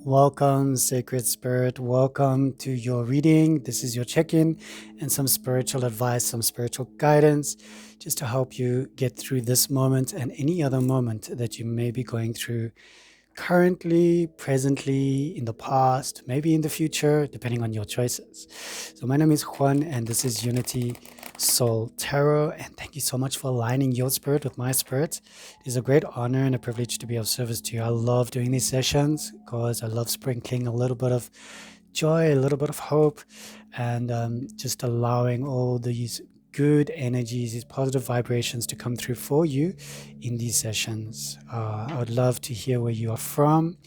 Welcome, Sacred Spirit. Welcome to your reading. This is your check in and some spiritual advice, some spiritual guidance, just to help you get through this moment and any other moment that you may be going through currently, presently, in the past, maybe in the future, depending on your choices. So, my name is Juan, and this is Unity Soul Tarot. And thank you so much for aligning your spirit with my spirit. It is a great honor and a privilege to be of service to you. I love doing these sessions because I love sprinkling a little bit of joy, a little bit of hope, and just allowing all these good energies, these positive vibrations to come through for you in these sessions. I would love to hear where you are from.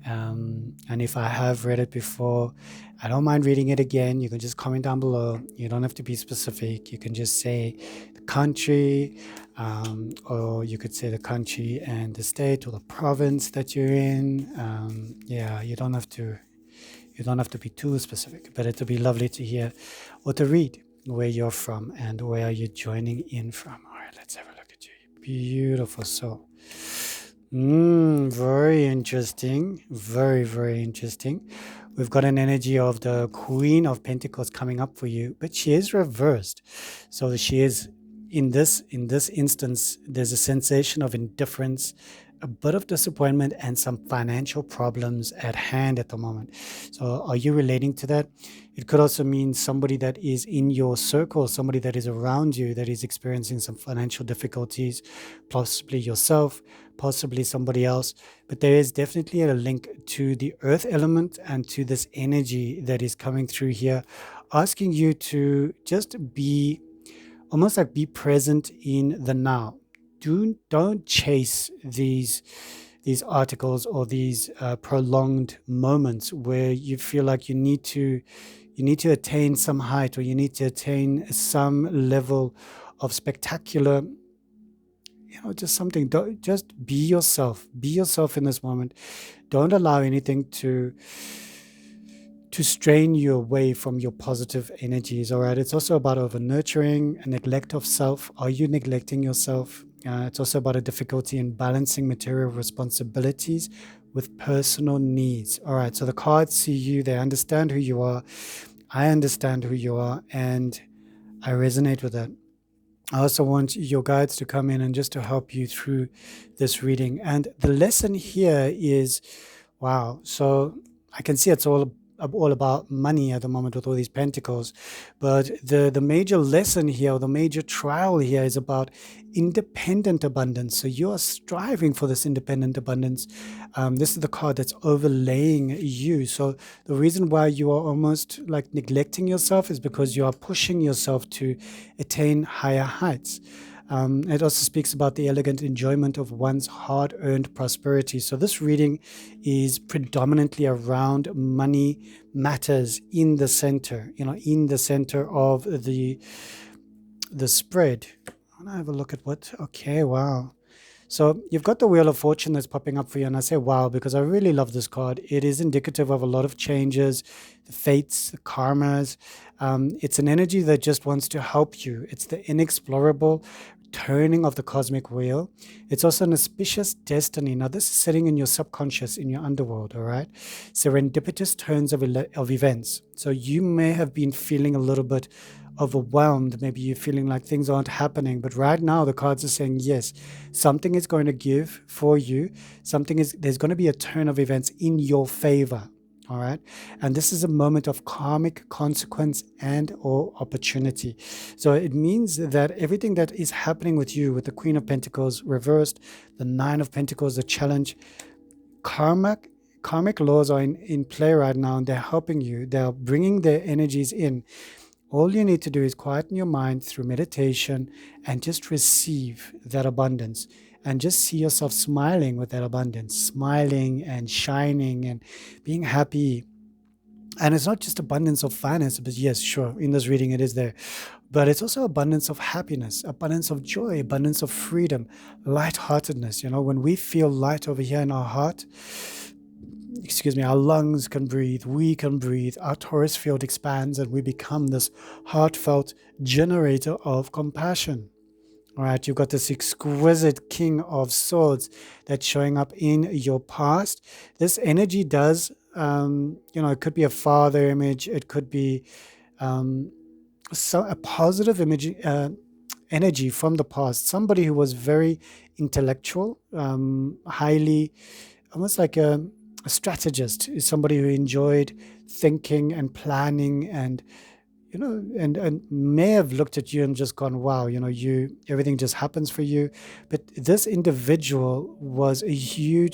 And if I have read it before, I don't mind reading it again. You can just comment down below. You don't have to be specific. You can just say the country, or you could say the country and the state or the province that you're in. Yeah, you don't have to. You don't have to be too specific, but it'll be lovely to hear or to read where you're from and where are you joining in from. All right, let's have a look at you. Beautiful soul. Very interesting. Very, very interesting. We've got an energy of the Queen of Pentacles coming up for you, but she is reversed. So she is in this instance, there's a sensation of indifference, a bit of disappointment, and some financial problems at hand at the moment. So are you relating to that? It could also mean somebody that is in your circle, somebody that is around you that is experiencing some financial difficulties, possibly yourself, possibly somebody else. But there is definitely a link to the earth element and to this energy that is coming through here, asking you to just be almost like be present in the now. Don't chase these articles or these prolonged moments where you feel like you need to attain some height, or you need to attain some level of spectacular, just something. Don't, just be yourself in this moment. Don't allow anything to strain you away from your positive energies. All right, it's also about over nurturing, a neglect of self. Are you neglecting yourself? It's also about a difficulty in balancing material responsibilities with personal needs. All right, so the cards see you, they understand who you are. I understand who you are, and I resonate with that. I also want your guides to come in and just to help you through this reading. And the lesson here is, wow, so I can see it's all about money at the moment with all these pentacles, but the major lesson here, or the major trial here, is about independent abundance. So you are striving for this independent abundance. This is the card that's overlaying you. So the reason why you are almost like neglecting yourself is because you are pushing yourself to attain higher heights. It also speaks about the elegant enjoyment of one's hard-earned prosperity. So this reading is predominantly around money matters in the center, in the center of the spread. I want to have a look at what, okay, wow. So you've got the Wheel of Fortune that's popping up for you, and I say wow because I really love this card. It is indicative of a lot of changes, the fates, the karmas. It's an energy that just wants to help you. It's the inexplorable turning of the cosmic wheel. It's also an auspicious destiny. Now, this is sitting in your subconscious, in your underworld, all right? Serendipitous turns of events. So you may have been feeling a little bit overwhelmed. Maybe you're feeling like things aren't happening, but right now the cards are saying yes, something is going to give for you. There's going to be a turn of events in your favor. All right. And this is a moment of karmic consequence and or opportunity. So it means that everything that is happening with you, with the Queen of Pentacles reversed, the Nine of Pentacles, the challenge, karmic laws are in play right now, and they're helping you. They're bringing their energies in. All you need to do is quieten your mind through meditation and just receive that abundance, and just see yourself smiling with that abundance, smiling and shining and being happy. And it's not just abundance of finance, but yes, sure, in this reading it is there, but it's also abundance of happiness, abundance of joy, abundance of freedom, lightheartedness. When we feel light over here in our heart, our lungs can breathe, we can breathe, our torus field expands, and we become this heartfelt generator of compassion. All right, you've got this exquisite King of Swords that's showing up in your past. This energy does it could be a father image, it could be um, a positive image, energy from the past, somebody who was very intellectual, highly, almost like a strategist, is somebody who enjoyed thinking and planning, and and may have looked at you and just gone, wow, everything just happens for you. But this individual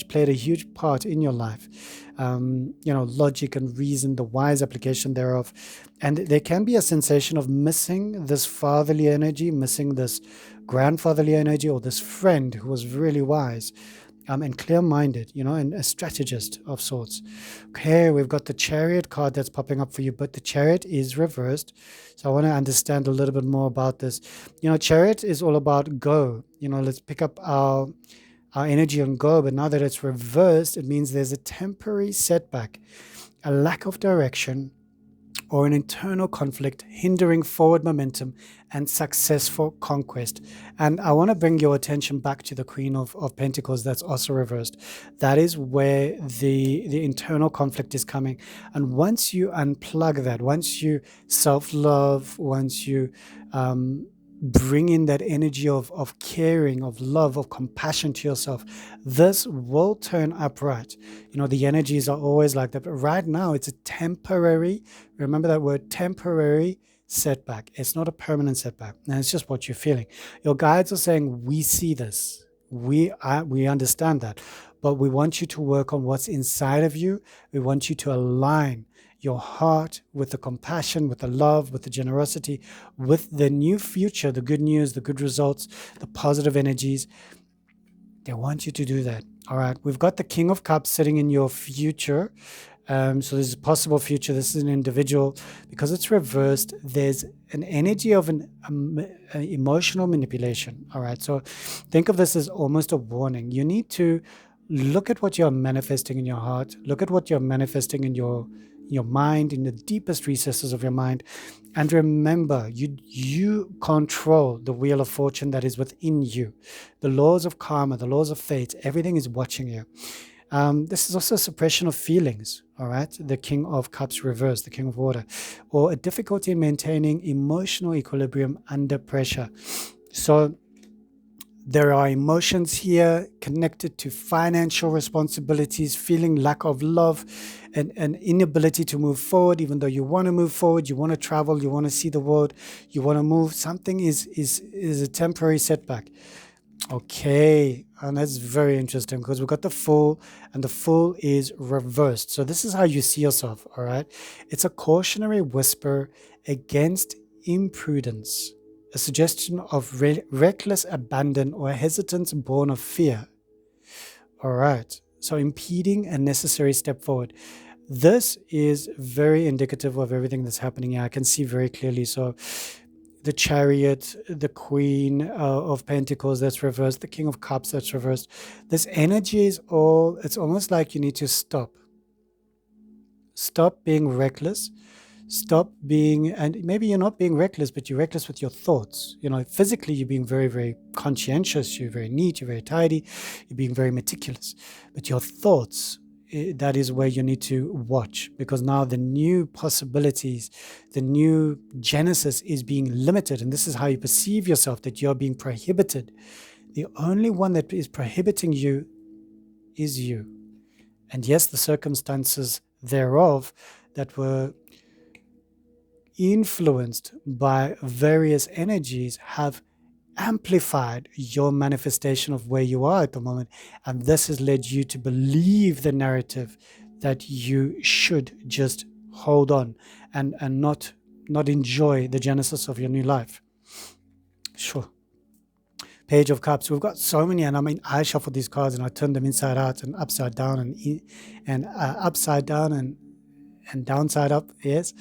played a huge part in your life. Logic and reason, the wise application thereof. And there can be a sensation of missing this fatherly energy, missing this grandfatherly energy, or this friend who was really wise, and clear-minded, and a strategist of sorts. Okay, we've got the Chariot card that's popping up for you, but the Chariot is reversed. So I want to understand a little bit more about this. Chariot is all about go. Let's pick up our energy on go, but now that it's reversed, it means there's a temporary setback, a lack of direction, or an internal conflict hindering forward momentum and successful conquest. And I want to bring your attention back to the Queen of Pentacles that's also reversed. That is where the internal conflict is coming. And once you unplug that, once you self-love, once you bring in that energy of caring, of love, of compassion to yourself, this will turn upright. The energies are always like that, but right now it's a temporary, remember that word, temporary setback. It's not a permanent setback, and it's just what you're feeling. Your guides are saying, we see this, we understand that, but we want you to work on what's inside of you. We want you to align your heart with the compassion, with the love, with the generosity, with the new future, the good news, the good results, the positive energies. They want you to do that. All right. We've got the King of Cups sitting in your future. So there's a possible future. This is an individual. Because it's reversed, there's an energy of an emotional manipulation. All right. So think of this as almost a warning. You need to look at what you're manifesting in your heart. Look at what you're manifesting in your mind, in the deepest recesses of your mind, and remember, you control the wheel of fortune that is within you. The laws of karma, the laws of fate, everything is watching you. This is also a suppression of feelings, all right? The King of Cups reversed, the King of Water, or a difficulty in maintaining emotional equilibrium under pressure. So there are emotions here connected to financial responsibilities, feeling lack of love, and an inability to move forward, even though you want to move forward, you want to travel, you want to see the world, you want to move. Something is a temporary setback. Okay, and that's very interesting because we've got the Fool, and the Fool is reversed. So this is how you see yourself, all right? It's a cautionary whisper against imprudence, a suggestion of reckless abandon or hesitance born of fear. All right, so impeding a necessary step forward. This is very indicative of everything that's happening here. I can see very clearly. So the Chariot, the Queen of Pentacles that's reversed, the King of Cups that's reversed. This energy is it's almost like you need to stop. Stop being reckless. Stop being, and maybe you're not being reckless, but you're reckless with your thoughts. Physically, you're being very, very conscientious. You're very neat. You're very tidy. You're being very meticulous. But your thoughts, that is where you need to watch, because now the new possibilities, the new genesis is being limited. And this is how you perceive yourself, that you're being prohibited. The only one that is prohibiting you is you. And yes, the circumstances thereof that were influenced by various energies have amplified your manifestation of where you are at the moment, and this has led you to believe the narrative that you should just hold on and not enjoy the genesis of your new life. Sure. Page of Cups. We've got so many, and I shuffled these cards and I turned them inside out and upside down and upside down and downside up. Yes.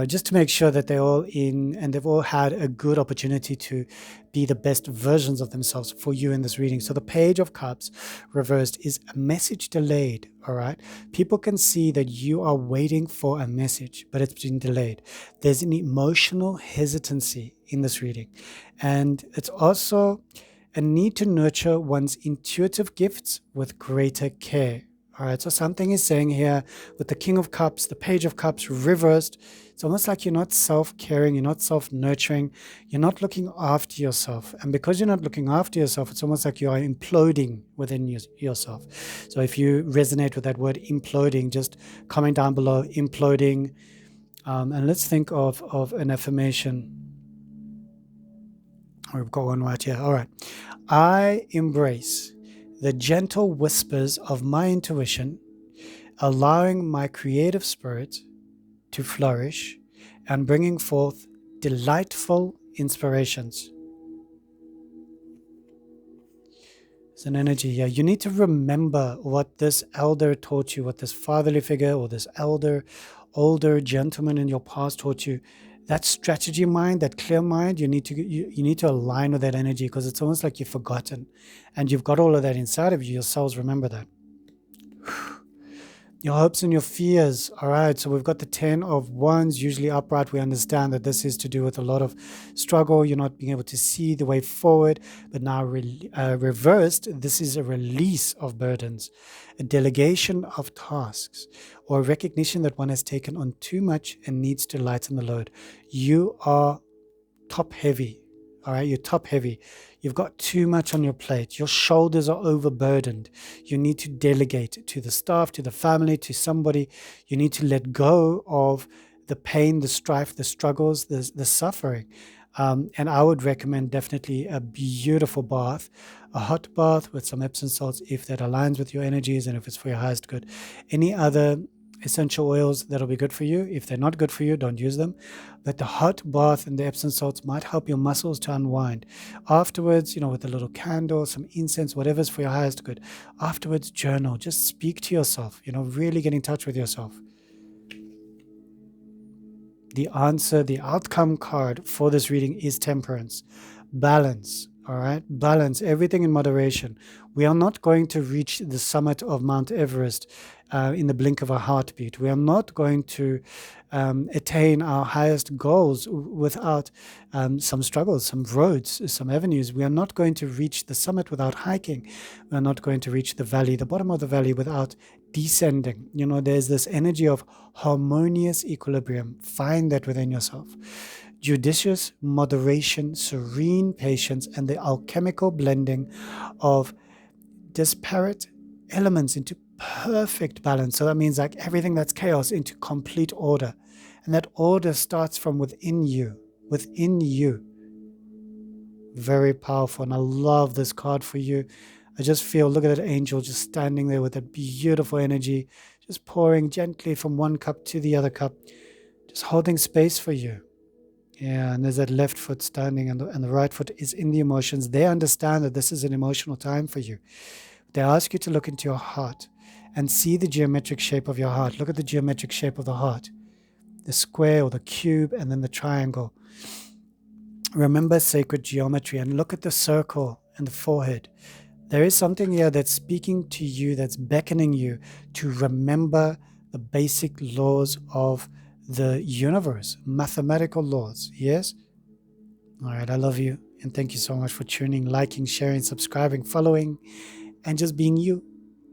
Just to make sure that they're all in and they've all had a good opportunity to be the best versions of themselves for you in this reading. So the Page of Cups reversed is a message delayed, all right? People can see that you are waiting for a message, but it's been delayed. There's an emotional hesitancy in this reading. And it's also a need to nurture one's intuitive gifts with greater care. All right, so something is saying here with the King of Cups, the Page of Cups reversed, it's almost like you're not self-caring, you're not self-nurturing, you're not looking after yourself. And because you're not looking after yourself, it's almost like you are imploding within yourself. So if you resonate with that word imploding, just comment down below, imploding. And let's think of an affirmation. We've got one right here. All right. I embrace the gentle whispers of my intuition, allowing my creative spirit to flourish and bringing forth delightful inspirations. It's an energy here. You need to remember what this elder taught you, what this fatherly figure or this older gentleman in your past taught you. That strategy mind, that clear mind, you need to align with that energy, because it's almost like you've forgotten, and you've got all of that inside of you. Your cells remember that. Your hopes and your fears. All right, so we've got the 10 of Wands, usually upright. We understand that this is to do with a lot of struggle. You're not being able to see the way forward, but now reversed, this is a release of burdens, a delegation of tasks, or a recognition that one has taken on too much and needs to lighten the load. You are top heavy. All right, you're top heavy. You've got too much on your plate. Your shoulders are overburdened. You need to delegate to the staff, to the family, to somebody. You need to let go of the pain, the strife, the struggles, the suffering. And I would recommend definitely a beautiful bath, a hot bath with some Epsom salts if that aligns with your energies and if it's for your highest good. Any other essential oils that'll be good for you. If they're not good for you, don't use them. But the hot bath and the Epsom salts might help your muscles to unwind. Afterwards, with a little candle, some incense, whatever's for your highest good. Afterwards, journal. Just speak to yourself, really get in touch with yourself. The answer, the outcome card for this reading is temperance. Balance. All right, balance, everything in moderation. We are not going to reach the summit of Mount Everest in the blink of a heartbeat. We are not going to attain our highest goals without some struggles, some roads, some avenues. We are not going to reach the summit without hiking. We are not going to reach the valley, the bottom of the valley, without descending. There's this energy of harmonious equilibrium. Find that within yourself. Judicious moderation, serene patience, and the alchemical blending of disparate elements into perfect balance. So that means like everything that's chaos into complete order. And that order starts from within you. Within you. Very powerful. And I love this card for you. I just feel, look at that angel just standing there with that beautiful energy, just pouring gently from one cup to the other cup, just holding space for you. Yeah, and there's that left foot standing and the right foot is in the emotions. They understand that this is an emotional time for you. They ask you to look into your heart and see the geometric shape of your heart. Look at the geometric shape of the heart, the square or the cube, and then the triangle. Remember sacred geometry and look at the circle and the forehead. There is something here that's speaking to you, that's beckoning you to remember the basic laws of the universe, mathematical laws. Yes? All right, I love you. And thank you so much for tuning, liking, sharing, subscribing, following, and just being you.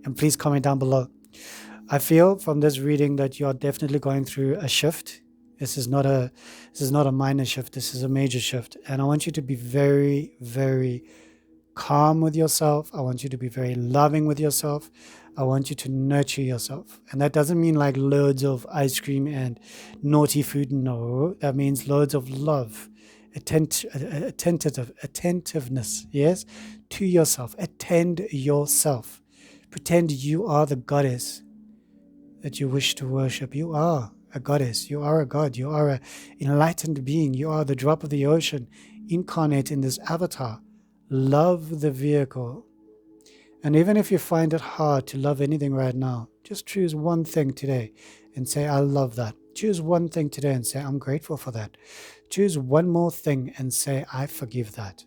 And please comment down below. I feel from this reading that you are definitely going through a shift. This is not a minor shift. This is a major shift. And I want you to be very, very calm with yourself. I want you to be very loving with yourself. I want you to nurture yourself. And that doesn't mean like loads of ice cream and naughty food. No, that means loads of love, attentiveness, yes, to yourself. Attend yourself. Pretend you are the goddess that you wish to worship. You are a goddess. You are a god. You are an enlightened being. You are the drop of the ocean, incarnate in this avatar. Love the vehicle. And even if you find it hard to love anything right now, just choose one thing today and say, I love that. Choose one thing today and say, I'm grateful for that. Choose one more thing and say, I forgive that.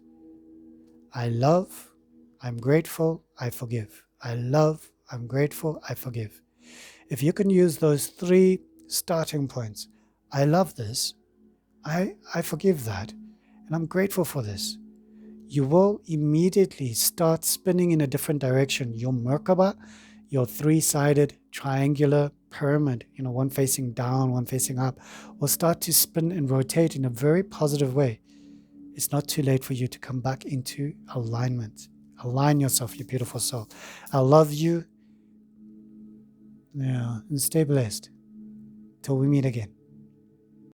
I love, I'm grateful, I forgive. I love, I'm grateful, I forgive. If you can use those 3 starting points, I love this, I forgive that, and I'm grateful for this, you will immediately start spinning in a different direction. Your Merkaba, your three-sided triangular pyramid, one facing down, one facing up, will start to spin and rotate in a very positive way. It's not too late for you to come back into alignment. Align yourself, you beautiful soul. I love you. Yeah, and stay blessed. Till we meet again.